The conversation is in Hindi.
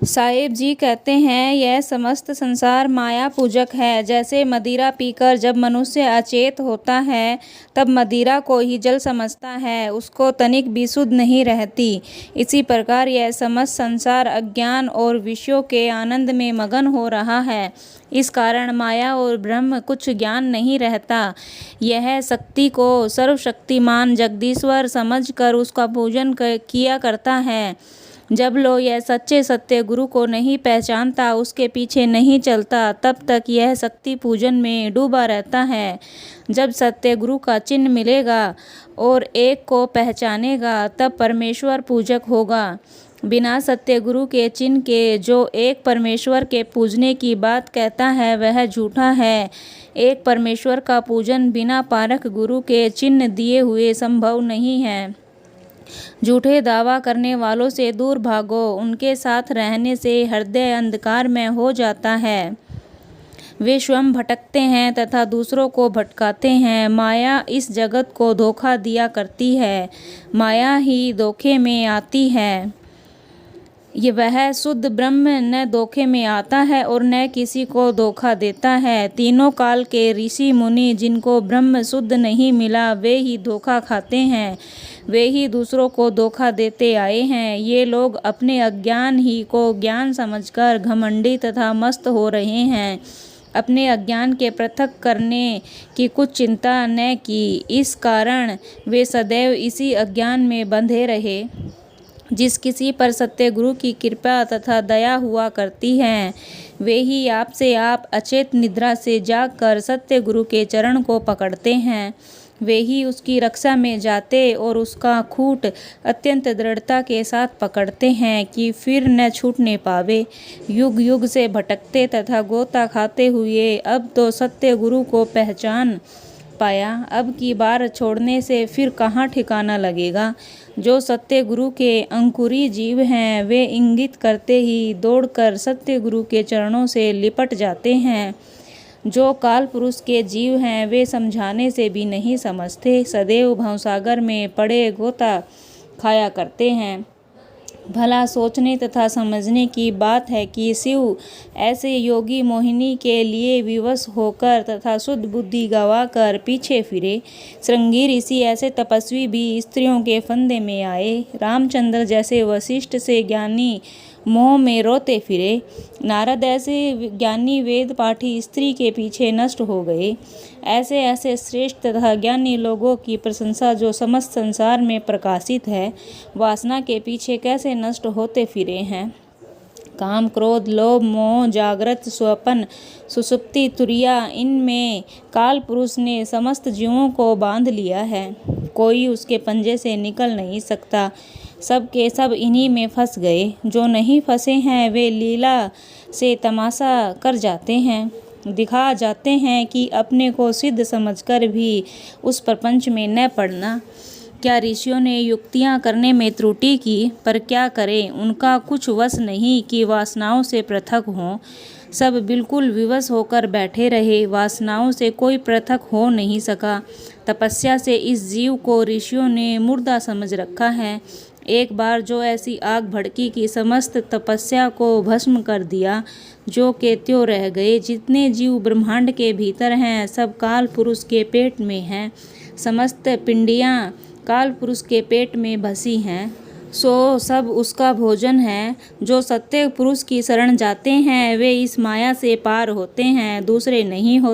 साहिब जी कहते हैं, यह समस्त संसार माया पूजक है। जैसे मदिरा पीकर जब मनुष्य अचेत होता है तब मदिरा को ही जल समझता है, उसको तनिक भी सुध नहीं रहती। इसी प्रकार यह समस्त संसार अज्ञान और विषयों के आनंद में मगन हो रहा है। इस कारण माया और ब्रह्म कुछ ज्ञान नहीं रहता। यह शक्ति को सर्वशक्तिमान जगदीश्वर समझकर उसका पूजन किया करता है। जब लोग यह सच्चे सत्य गुरु को नहीं पहचानता, उसके पीछे नहीं चलता, तब तक यह शक्ति पूजन में डूबा रहता है। जब सत्य गुरु का चिन्ह मिलेगा और एक को पहचानेगा, तब परमेश्वर पूजक होगा। बिना सत्य गुरु के चिन्ह के जो एक परमेश्वर के पूजने की बात कहता है, वह झूठा है। एक परमेश्वर का पूजन बिना पारख गुरु के चिन्ह दिए हुए संभव नहीं है। झूठे दावा करने वालों से दूर भागो, उनके साथ रहने से हृदय अंधकार में हो जाता है। वे स्वयं भटकते हैं तथा दूसरों को भटकाते हैं। माया इस जगत को धोखा दिया करती है, माया ही धोखे में आती है। ये वह शुद्ध ब्रह्म न धोखे में आता है और न किसी को धोखा देता है। तीनों काल के ऋषि मुनि जिनको ब्रह्म शुद्ध नहीं मिला, वे ही धोखा खाते हैं, वे ही दूसरों को धोखा देते आए हैं। ये लोग अपने अज्ञान ही को ज्ञान समझकर घमंडी तथा मस्त हो रहे हैं। अपने अज्ञान के पृथक करने की कुछ चिंता न की, इस कारण वे सदैव इसी अज्ञान में बंधे रहे। जिस किसी पर सत्य गुरु की कृपा तथा दया हुआ करती है, वे ही आप से आप अचेत निद्रा से जागकर सत्य गुरु के चरण को पकड़ते हैं। वे ही उसकी रक्षा में जाते और उसका खूंट अत्यंत दृढ़ता के साथ पकड़ते हैं कि फिर न छूटने पावे। युग युग से भटकते तथा गोता खाते हुए अब तो सत्य गुरु को पहचान पाया, अब की बार छोड़ने से फिर कहाँ ठिकाना लगेगा। जो सत्य गुरु के अंकुरी जीव हैं, वे इंगित करते ही दौड़कर सत्य गुरु के चरणों से लिपट जाते हैं। जो काल पुरुष के जीव हैं, वे समझाने से भी नहीं समझते, सदैव भवसागर में पड़े गोता खाया करते हैं। भला सोचने तथा समझने की बात है कि शिव ऐसे योगी मोहिनी के लिए विवश होकर तथा शुद्ध बुद्धि गंवाकर पीछे फिरे। श्रृंगी ऋषि ऐसे तपस्वी भी स्त्रियों के फंदे में आए। रामचंद्र जैसे वशिष्ठ से ज्ञानी मोह में रोते फिरे। नारद ऐसे ज्ञानी वेद पाठी स्त्री के पीछे नष्ट हो गए। ऐसे ऐसे श्रेष्ठ तथा ज्ञानी लोगों की प्रशंसा जो समस्त संसार में प्रकाशित है, वासना के पीछे कैसे नष्ट होते फिरे हैं। काम क्रोध लोभ मोह जागृत स्वप्न सुषुप्ति तुरिया, इनमें काल पुरुष ने समस्त जीवों को बांध लिया है। कोई उसके पंजे से निकल नहीं सकता। सब के सब इन्हीं में फंस गए। जो नहीं फंसे हैं, वे लीला से तमाशा कर जाते हैं, दिखा जाते हैं कि अपने को सिद्ध समझकर भी उस प्रपंच में न पड़ना। क्या ऋषियों ने युक्तियां करने में त्रुटि की, पर क्या करें, उनका कुछ वश नहीं कि वासनाओं से पृथक हों। सब बिल्कुल विवश होकर बैठे रहे, वासनाओं से कोई पृथक हो नहीं सका। तपस्या से इस जीव को ऋषियों ने मुर्दा समझ रखा है। एक बार जो ऐसी आग भड़की कि समस्त तपस्या को भस्म कर दिया, जो के त्यों रह गए। जितने जीव ब्रह्मांड के भीतर हैं, सब काल पुरुष के पेट में हैं। समस्त पिंडियाँ काल पुरुष के पेट में बसी हैं, सो सब उसका भोजन है। जो सत्य पुरुष की शरण जाते हैं, वे इस माया से पार होते हैं, दूसरे नहीं होते।